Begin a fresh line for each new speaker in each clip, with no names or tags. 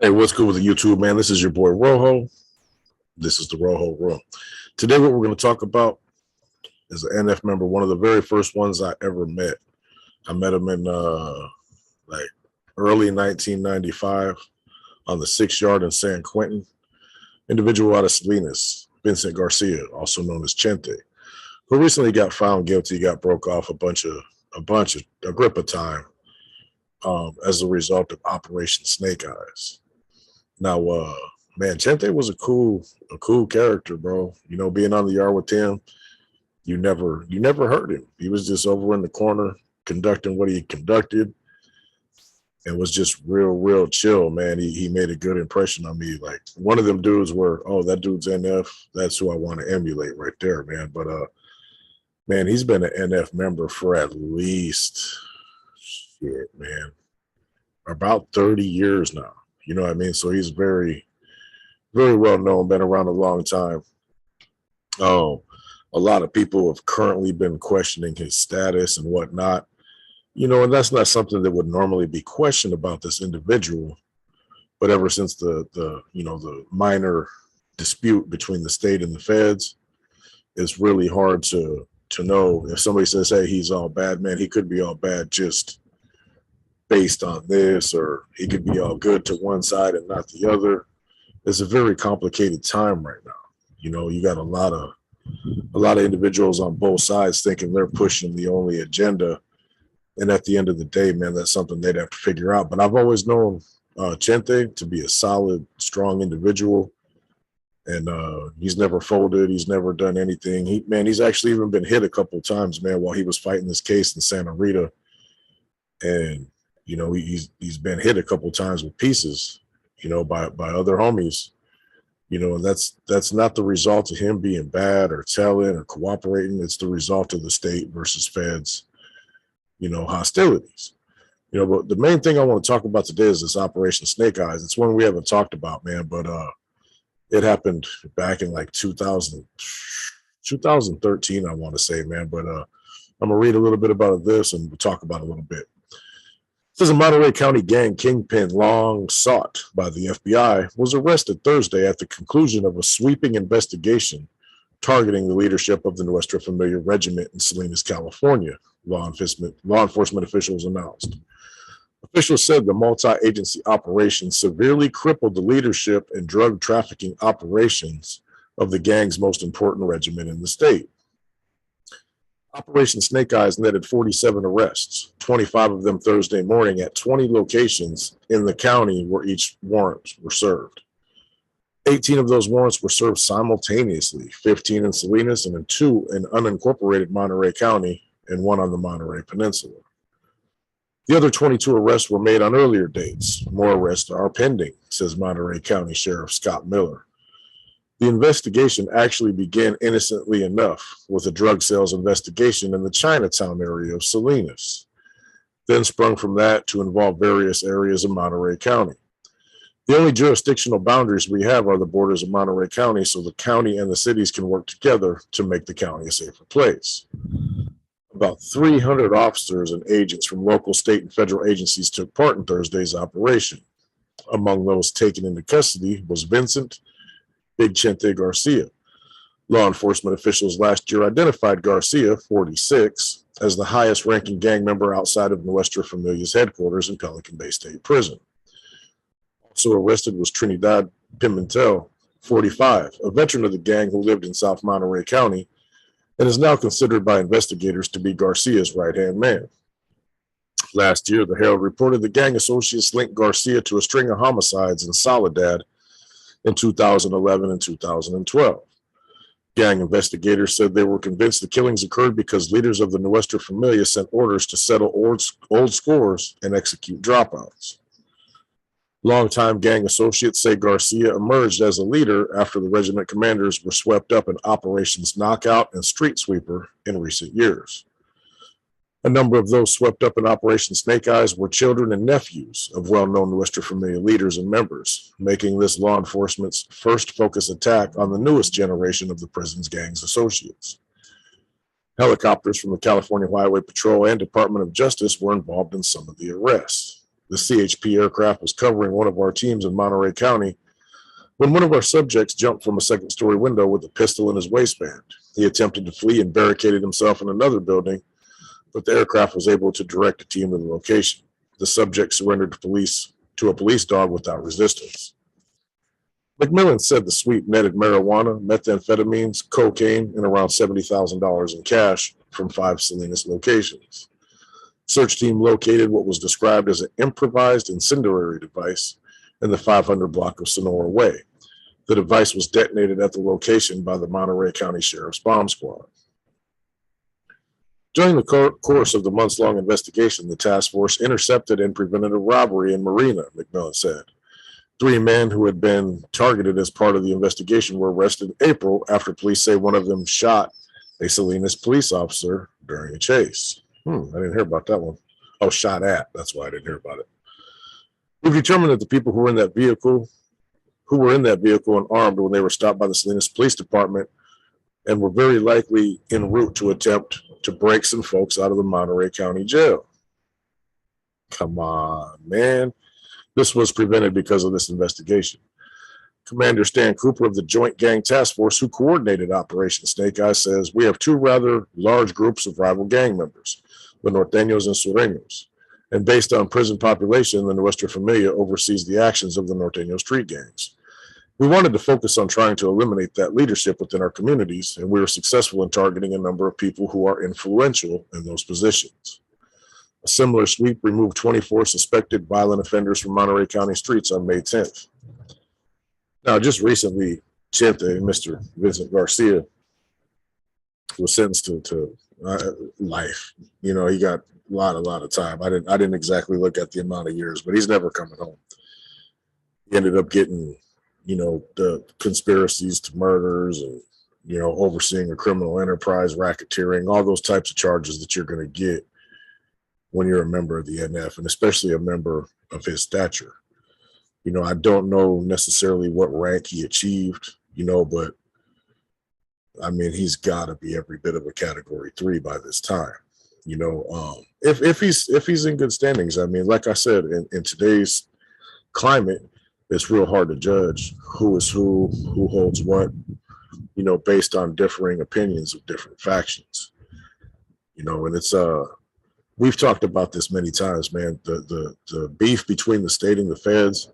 Hey, what's good with the YouTube, man? This is your boy Rojo. This is the Rojo Room. Today, what we're going to talk about is an NF member, one of the very first ones I ever met. I met him in like early 1995 on the 6 yard in San Quentin. Individual out of Salinas, Vincent Garcia, also known as Chente, who recently got found guilty, got broke off a bunch of Agrippa time as a result of Operation Snake Eyes. Now, man, Chente was a cool character, bro. You know, being on the yard with him, you never heard him. He was just over in the corner conducting what he conducted and was just real chill, man. He made a good impression on me. Like one of them dudes where, oh, that dude's NF. That's who I want to emulate right there, man. But man, he's been an NF member for at least shit, man, about 30 years now. You know what I mean? So he's very well known, been around a long time. Oh, a lot of people have currently been questioning his status and whatnot. You know, and that's not something that would normally be questioned about this individual. But ever since the minor dispute between the state and the feds, it's really hard to know if somebody says, "Hey, he's all bad," man. He could be all bad just based on this, or he could be all good to one side and not the other. It's a very complicated time right now. You know, you got a lot of individuals on both sides thinking they're pushing the only agenda. And at the end of the day, man, that's something they'd have to figure out. But I've always known Chente to be a solid, strong individual. And he's never folded. He's never done anything. He's actually even been hit a couple of times, man, while he was fighting this case in Santa Rita. And, you know, he's been hit a couple of times with pieces, you know, by other homies. You know, and that's not the result of him being bad or telling or cooperating. It's the result of the state versus feds, you know, hostilities. You know, but the main thing I want to talk about today is this Operation Snake Eyes. It's one we haven't talked about, man, but it happened back in like 2013, I want to say, man. But I'm gonna read a little bit about this and we'll talk about it a little bit. Says a Monterey County gang kingpin long sought by the FBI was arrested Thursday at the conclusion of a sweeping investigation targeting the leadership of the Nuestra Familia Regiment in Salinas, California, law enforcement officials announced. Officials said the multi-agency operation severely crippled the leadership and drug trafficking operations of the gang's most important regiment in the state. Operation Snake Eyes netted 47 arrests, 25 of them Thursday morning at 20 locations in the county where each warrants were served. 18 of those warrants were served simultaneously, 15 in Salinas and two in unincorporated Monterey County and one on the Monterey Peninsula. The other 22 arrests were made on earlier dates. More arrests are pending, says Monterey County Sheriff Scott Miller. The investigation actually began innocently enough with a drug sales investigation in the Chinatown area of Salinas, then sprung from that to involve various areas of Monterey County. The only jurisdictional boundaries we have are the borders of Monterey County, so the county and the cities can work together to make the county a safer place. About 300 officers and agents from local, state, and federal agencies took part in Thursday's operation. Among those taken into custody was Vincent Big Chente Garcia. Law enforcement officials last year identified Garcia, 46, as the highest ranking gang member outside of Nuestra Familia's headquarters in Pelican Bay State Prison. Also arrested was Trinidad Pimentel, 45, a veteran of the gang who lived in South Monterey County and is now considered by investigators to be Garcia's right-hand man. Last year, the Herald reported the gang associates linked Garcia to a string of homicides in Soledad in 2011 and 2012. Gang investigators said they were convinced the killings occurred because leaders of the Nuestra Familia sent orders to settle old scores and execute dropouts. Longtime gang associates say Garcia emerged as a leader after the regiment commanders were swept up in Operations Knockout and Street Sweeper in recent years. A number of those swept up in Operation Snake Eyes were children and nephews of well-known Nuestra Familia leaders and members, making this law enforcement's first focus attack on the newest generation of the prison's gang's associates. Helicopters from the California Highway Patrol and Department of Justice were involved in some of the arrests. The CHP aircraft was covering one of our teams in Monterey County when one of our subjects jumped from a second-story window with a pistol in his waistband. He attempted to flee and barricaded himself in another building, but the aircraft was able to direct the team to the location. The subject surrendered to a police dog without resistance. McMillan said the sweep netted marijuana, methamphetamines, cocaine, and around $70,000 in cash from 5 Salinas locations. Search team located what was described as an improvised incendiary device in the 500 block of Sonora Way. The device was detonated at the location by the Monterey County Sheriff's Bomb Squad. During the course of the months-long investigation, the task force intercepted and prevented a robbery in Marina, McMillan said. 3 men who had been targeted as part of the investigation were arrested in April after police say one of them shot a Salinas police officer during a chase. I didn't hear about that one. Oh, shot at. That's why I didn't hear about it. We've determined that the people who were in that vehicle and armed when they were stopped by the Salinas Police Department and were very likely en route to attempt to break some folks out of the Monterey County Jail. Come on, man. This was prevented because of this investigation. Commander Stan Cooper of the Joint Gang Task Force, who coordinated Operation Snake Eye, says, we have 2 rather large groups of rival gang members, the Norteños and Sureños. And based on prison population, the Nuestra Familia oversees the actions of the Norteño street gangs. We wanted to focus on trying to eliminate that leadership within our communities, and we were successful in targeting a number of people who are influential in those positions. A similar sweep removed 24 suspected violent offenders from Monterey County streets on May 10th. Now, just recently, Chente, Mr. Vincent Garcia, was sentenced to life. You know, he got a lot of time. I didn't exactly look at the amount of years, but he's never coming home. He ended up getting, you know, the conspiracies to murders and, you know, overseeing a criminal enterprise, racketeering, all those types of charges that you're going to get when you're a member of the NF, and especially a member of his stature. You know, I don't know necessarily what rank he achieved, you know, but I mean, he's got to be every bit of a category 3 by this time. You know, if he's in good standings. I mean, like I said, in today's climate, it's real hard to judge who is who holds what, you know, based on differing opinions of different factions. You know, and it's we've talked about this many times, man. The beef between the state and the feds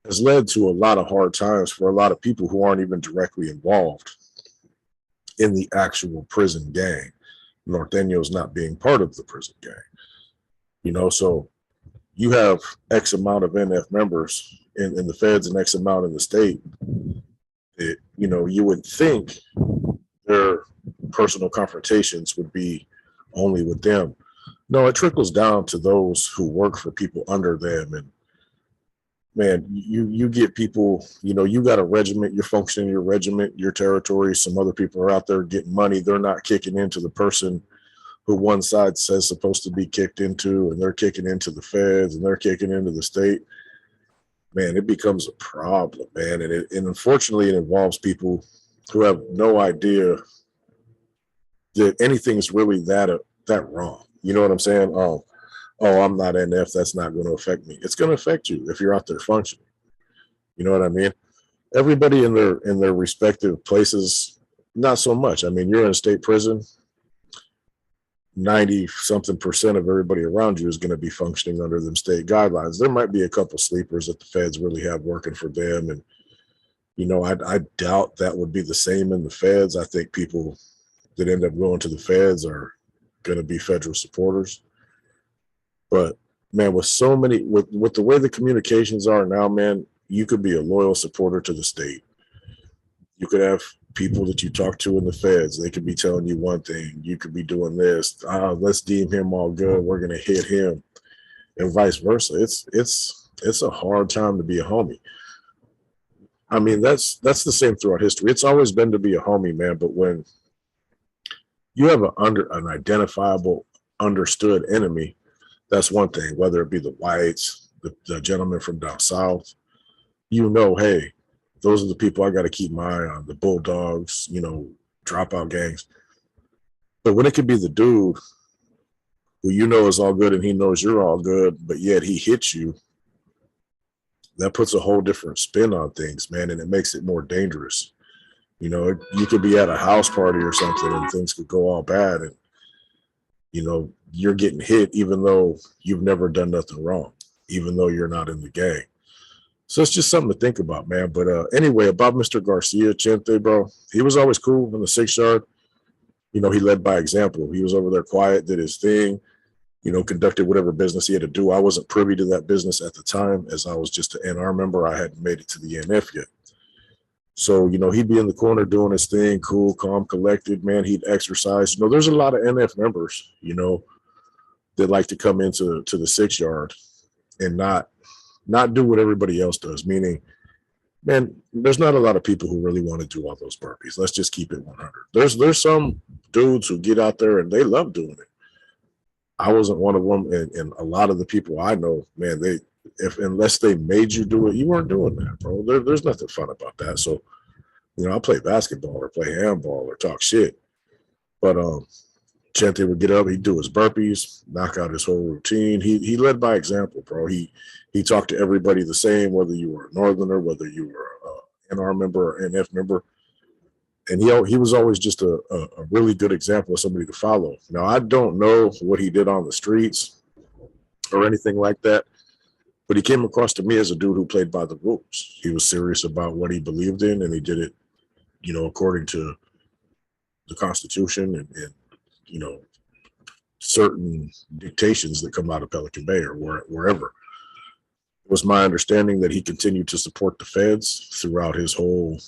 has led to a lot of hard times for a lot of people who aren't even directly involved in the actual prison gang. Norteños not being part of the prison gang. You know, so you have X amount of NF members in the feds and X amount in the state. It, you know, you would think their personal confrontations would be only with them. No, it trickles down to those who work for people under them. And man, you get people, you know, you got a regiment, you're functioning your regiment, your territory, some other people are out there getting money. They're not kicking into the person who one side says supposed to be kicked into, and they're kicking into the feds and they're kicking into the state. Man, it becomes a problem, man. And unfortunately, it involves people who have no idea that anything's really that wrong. You know what I'm saying? Oh, I'm not NF. That's not going to affect me. It's going to affect you if you're out there functioning. You know what I mean? Everybody in their respective places, not so much. I mean, you're in a state prison. 90-something% of everybody around you is going to be functioning under them state guidelines. There might be a couple sleepers that the feds really have working for them. And, you know, I doubt that would be the same in the feds. I think people that end up going to the feds are going to be federal supporters. But man, with so many, with the way the communications are now, man, you could be a loyal supporter to the state. You could have people that you talk to in the feds. They could be telling you one thing. You could be doing this. Let's deem him all good. We're going to hit him, and vice versa. It's a hard time to be a homie. I mean, that's the same throughout history. It's always been to be a homie, man. But when you have an identifiable, understood enemy, that's one thing. Whether it be the whites, the gentleman from down south, you know, hey, those are the people I got to keep my eye on. The bulldogs, you know, dropout gangs. But when it could be the dude who you know is all good and he knows you're all good, but yet he hits you, that puts a whole different spin on things, man, and it makes it more dangerous. You know, you could be at a house party or something and things could go all bad, and you're getting hit even though you've never done nothing wrong, even though you're not in the gang. So it's just something to think about, man. But anyway, about Mr. Garcia, Chente, bro, he was always cool in the 6 yard. He led by example. He was over there quiet, did his thing, conducted whatever business he had to do. I wasn't privy to that business at the time, as I was just an NR member. I hadn't made it to the NF yet. So, he'd be in the corner doing his thing, cool, calm, collected, man. He'd exercise. There's a lot of NF members, that like to come into the 6 yard and not do what everybody else does, meaning, man, there's not a lot of people who really want to do all those burpees. Let's just keep it 100. There's some dudes who get out there and they love doing it. I wasn't one of them, and a lot of the people I know, man, unless they made you do it, you weren't doing that, bro. There's nothing fun about that. So, I play basketball or play handball or talk shit, but Chente would get up, he'd do his burpees, knock out his whole routine. He led by example, bro. He talked to everybody the same, whether you were a Northerner, whether you were an NR member or NF member. And he was always just a really good example of somebody to follow. Now, I don't know what he did on the streets or anything like that, but he came across to me as a dude who played by the rules. He was serious about what he believed in, and he did it, according to the Constitution and certain dictations that come out of Pelican Bay or wherever. It was my understanding that he continued to support the feds throughout his whole,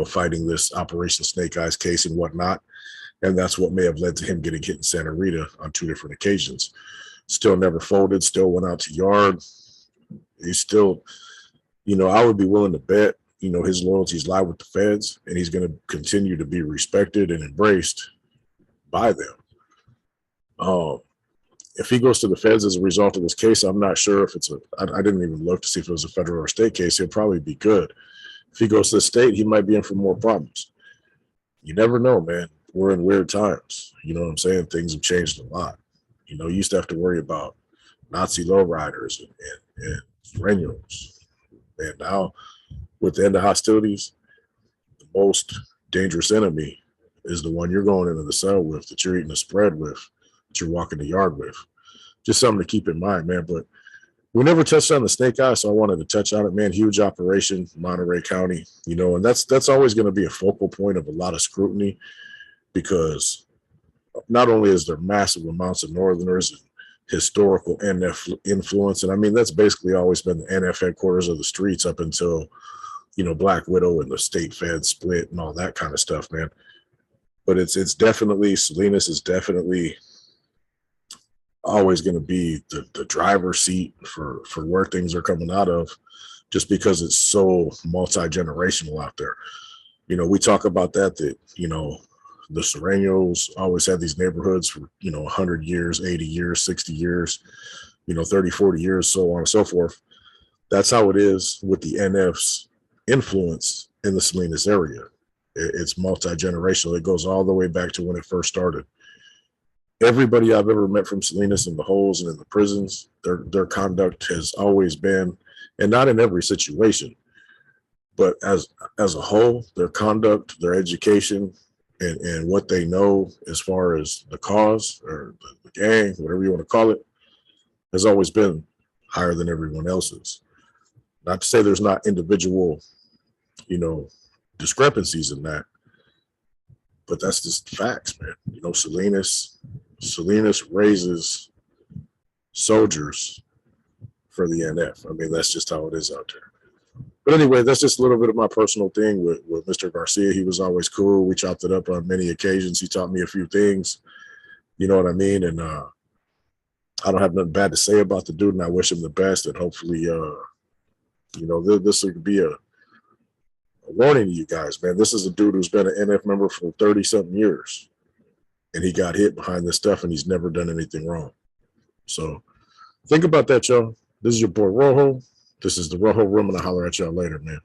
fighting this Operation Snake Eyes case and whatnot. And that's what may have led to him getting hit in Santa Rita on 2 different occasions. Still never folded, still went out to yard. He's still, I would be willing to bet, his loyalties lie with the feds, and he's going to continue to be respected and embraced by them. If he goes to the feds as a result of this case, I'm not sure if I didn't even look to see if it was a federal or state case. He'll probably be good. If he goes to the state, he might be in for more problems. You never know, man. We're in weird times. You know what I'm saying? Things have changed a lot. You used to have to worry about Nazi lowriders and Sureños. And now, with the end of hostilities, the most dangerous enemy is the one you're going into the cell with, that you're eating a spread with, that you're walking the yard with. Just something to keep in mind, man. But we never touched on the Snake Eye, so I wanted to touch on it, man. Huge operation, Monterey County, and that's always going to be a focal point of a lot of scrutiny, because not only is there massive amounts of Northerners and historical NF influence, and I mean, that's basically always been the NF headquarters of the streets up until, Black Widow and the state fed split and all that kind of stuff, man. But it's definitely, Salinas is definitely always going to be the driver's seat for where things are coming out of, just because it's so multi-generational out there. We talk about that the Sureños always had these neighborhoods for 100 years, 80 years, 60 years, 30, 40 years, so on and so forth. That's how it is with the NF's influence in the Salinas area. It's multi-generational. It goes all the way back to when it first started. Everybody I've ever met from Salinas in the holes and in the prisons, their conduct has always been, and not in every situation, but as a whole, their conduct, their education, and what they know as far as the cause or the gang, whatever you want to call it, has always been higher than everyone else's. Not to say there's not individual, discrepancies in that, but that's just facts, man. Salinas raises soldiers for the NF. I mean, that's just how it is out there. But anyway, that's just a little bit of my personal thing with Mr. Garcia. He was always cool. We chopped it up on many occasions. He taught me a few things, you know what I mean? And I don't have nothing bad to say about the dude, and I wish him the best. And hopefully, this would be a warning to you guys, man. This is a dude who's been an NF member for 30-something years, and he got hit behind this stuff, and he's never done anything wrong. So think about that, y'all. This is your boy Rojo. This is the Rojo Room, and I'll holler at y'all later, man.